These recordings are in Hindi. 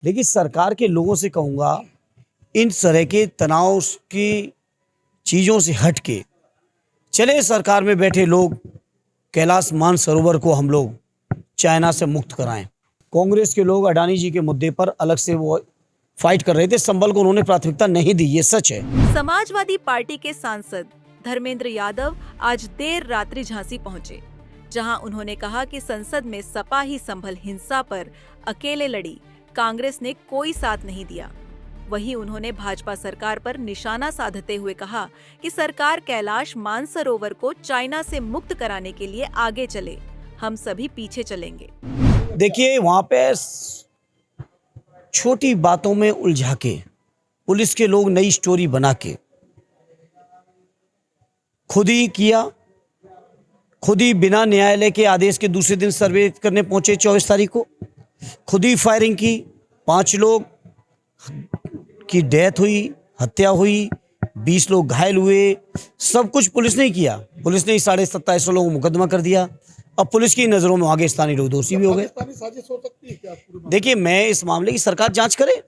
लेकिन सरकार के लोगों से कहूँगा, इन तरह के तनाव की चीज़ों से हट के चले सरकार में बैठे लोग कैलाश मानसरोवर को हम लोग चाइना से मुक्त कराएं। कांग्रेस के लोग अडानी जी के मुद्दे पर अलग से वो फाइट कर रहे थे, संबल को उन्होंने प्राथमिकता नहीं दी, ये सच है। समाजवादी पार्टी के सांसद धर्मेंद्र यादव आज देर रात्रि झांसी पहुंचे, जहां उन्होंने कहा कि संसद में सपा ही संभल हिंसा पर अकेले लड़ी, कांग्रेस ने कोई साथ नहीं दिया। वहीं उन्होंने भाजपा सरकार पर निशाना साधते हुए कहा कि सरकार कैलाश मानसरोवर को चाइना से मुक्त कराने के लिए आगे चले, हम सभी पीछे चलेंगे। देखिए, वहां पे छोटी बातों में उलझा के पुलिस के लोग नई स्टोरी बना के खुद ही किया, खुद ही बिना न्यायालय के आदेश के दूसरे दिन सर्वे करने पहुंचे 24 तारीख को, खुद ही फायरिंग की, 5 लोग की डेथ हुई, हत्या हुई, 20 लोग घायल हुए। सब कुछ पुलिस ने किया। पुलिस ने 2750 लोगों को मुकदमा कर दिया। अब पुलिस की नजरों में आगे स्थानीय लोग दोषी भी हो गए। देखिए, मैं इस मामले की सरकार जांच करे,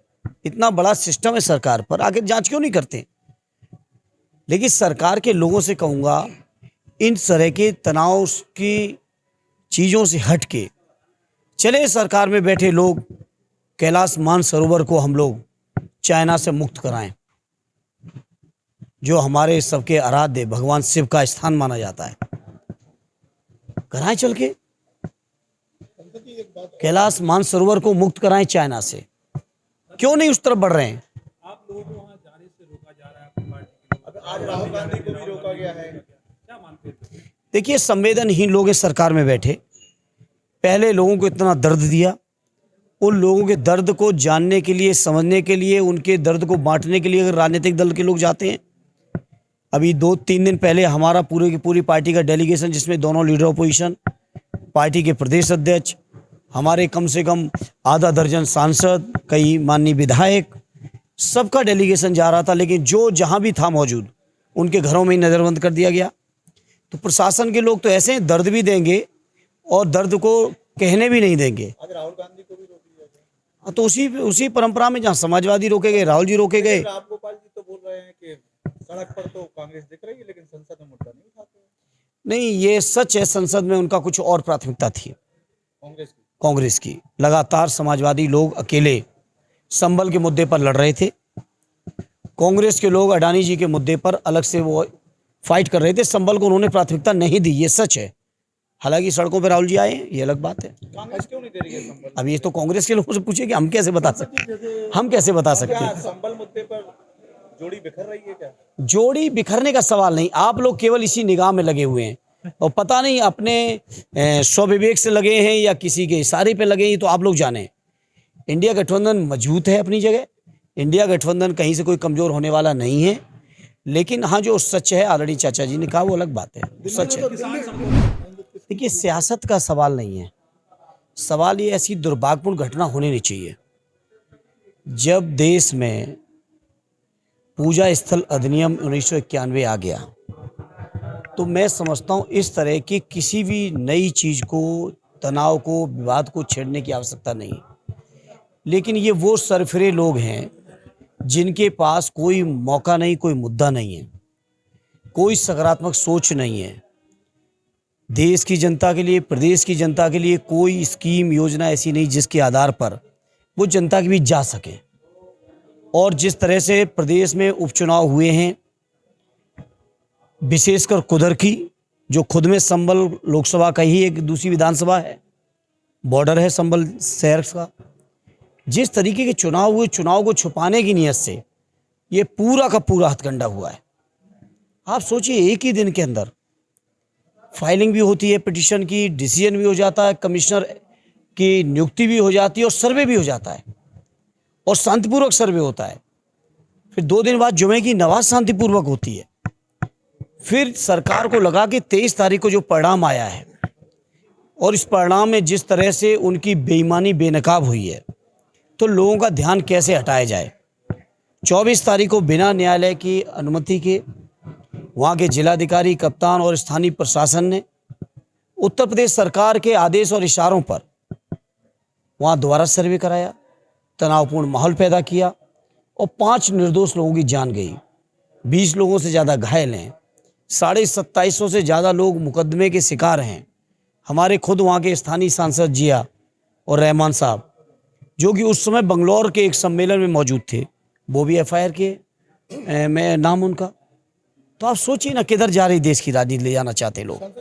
इतना बड़ा सिस्टम है सरकार पर, आगे जांच क्यों नहीं करते। लेकिन सरकार के लोगों से कहूंगा, इन तरह के तनाव की चीजों से हट के चले सरकार में बैठे लोग कैलाश मानसरोवर को हम लोग चाइना से मुक्त कराएं, जो हमारे सबके आराध्य भगवान शिव का स्थान माना जाता है। कराएं, चल के कैलाश मानसरोवर को मुक्त कराएं चाइना से। क्यों नहीं उस तरफ बढ़ रहे हैं? आप लोगों को वहां जाने से रोका जा रहा है, आपकी पार्टी के लोग। आज राहुल गांधी को भी रोका गया है, क्या मानते हैं? देखिए, संवेदनहीन लोग इस सरकार में बैठे, पहले लोगों को इतना दर्द दिया, उन लोगों के दर्द को जानने के लिए, समझने के लिए, उनके दर्द को बांटने के लिए अगर राजनीतिक दल के लोग जाते हैं। अभी 2-3 दिन पहले हमारा पूरी की पूरी पार्टी का डेलीगेशन, जिसमें दोनों लीडर ऑपोजिशन, पार्टी के प्रदेश अध्यक्ष, हमारे कम से कम आधा दर्जन सांसद, कई माननीय विधायक, सबका डेलीगेशन जा रहा था। लेकिन जो जहां भी था मौजूद, उनके घरों में ही नज़रबंद कर दिया गया। तो प्रशासन के लोग तो ऐसे हैं, दर्द भी देंगे और दर्द को कहने भी नहीं देंगे। आज राहुल गांधी को भी रोक दिया गया। तो उसी परंपरा में जहाँ समाजवादी रोके गए, राहुल जी रोके गए। रामगोपाल जी तो बोल रहे हैं कि सड़क पर तो कांग्रेस दिख रही है, लेकिन संसद में मुद्दा नहीं उठाते हैं। नहीं, ये सच है, संसद में उनका कुछ और प्राथमिकता थी कांग्रेस की। लगातार समाजवादी लोग अकेले संबल के मुद्दे पर लड़ रहे थे, कांग्रेस के लोग अडानी जी के मुद्दे पर अलग से वो फाइट कर रहे थे। संबल को उन्होंने प्राथमिकता नहीं दी, ये सच है। हालांकि सड़कों पर राहुल जी आए हैं, ये अलग बात है। कांग्रेस क्यों नहीं दे रही है संबल? अब ये तो कांग्रेस के लोगों से पूछे कि हम कैसे बता सकते हैं। संबल मुद्दे पर जोड़ी बिखर रही है क्या? जोड़ी बिखरने का सवाल नहीं, आप लोग केवल इसी निगाह में लगे हुए हैं और पता नहीं अपने स्वविवेक से लगे हैं या किसी के इशारे पे लगे हैं, तो आप लोग जाने। इंडिया गठबंधन मजबूत है अपनी जगह, इंडिया गठबंधन कहीं से कोई कमजोर होने वाला नहीं है। लेकिन हाँ, जो सच है, ऑलरेडी चाचा जी ने कहा, वो अलग बात है, सच है। देखिए, सियासत का सवाल नहीं है, सवाल ये ऐसी दुर्भाग्यपूर्ण घटना होनी नहीं चाहिए। जब देश में पूजा स्थल अधिनियम 1991 आ गया, तो मैं समझता हूँ इस तरह की किसी भी नई चीज़ को, तनाव को, विवाद को छेड़ने की आवश्यकता नहीं। लेकिन ये वो सरफिरे लोग हैं जिनके पास कोई मौका नहीं, कोई मुद्दा नहीं है, कोई सकारात्मक सोच नहीं है। देश की जनता के लिए, प्रदेश की जनता के लिए कोई स्कीम, योजना ऐसी नहीं जिसके आधार पर वो जनता के बीच जा सके। और जिस तरह से प्रदेश में उपचुनाव हुए हैं, विशेषकर कुदर की, जो खुद में संबल लोकसभा का ही एक दूसरी विधानसभा है, बॉर्डर है संबल शहर का, जिस तरीके के चुनाव हुए, चुनाव को छुपाने की नीयत से ये पूरा का पूरा हथकंडा हुआ है। आप सोचिए, एक ही दिन के अंदर फाइलिंग भी होती है पिटीशन की, डिसीजन भी हो जाता है, कमिश्नर की नियुक्ति भी हो जाती है और सर्वे भी हो जाता है, और शांतिपूर्वक सर्वे होता है। फिर 2 दिन बाद जुमे की नमाज शांतिपूर्वक होती है। फिर सरकार को लगा कि 23 तारीख को जो परिणाम आया है, और इस परिणाम में जिस तरह से उनकी बेईमानी बेनकाब हुई है, तो लोगों का ध्यान कैसे हटाया जाए। 24 तारीख को बिना न्यायालय की अनुमति के वहाँ के जिलाधिकारी, कप्तान और स्थानीय प्रशासन ने उत्तर प्रदेश सरकार के आदेश और इशारों पर वहाँ दोबारा सर्वे कराया। तनावपूर्ण माहौल पैदा किया और 5 निर्दोष लोगों की जान गई, 20 लोगों से ज़्यादा घायल हैं, 2750 से ज़्यादा लोग मुकदमे के शिकार हैं। हमारे खुद वहाँ के स्थानीय सांसद जिया और रहमान साहब, जो कि उस समय बंगलौर के एक सम्मेलन में मौजूद थे, वो भी FIR के में नाम उनका। तो आप सोचिए ना किधर जा रही देश की राजनीति ले जाना चाहते लोग।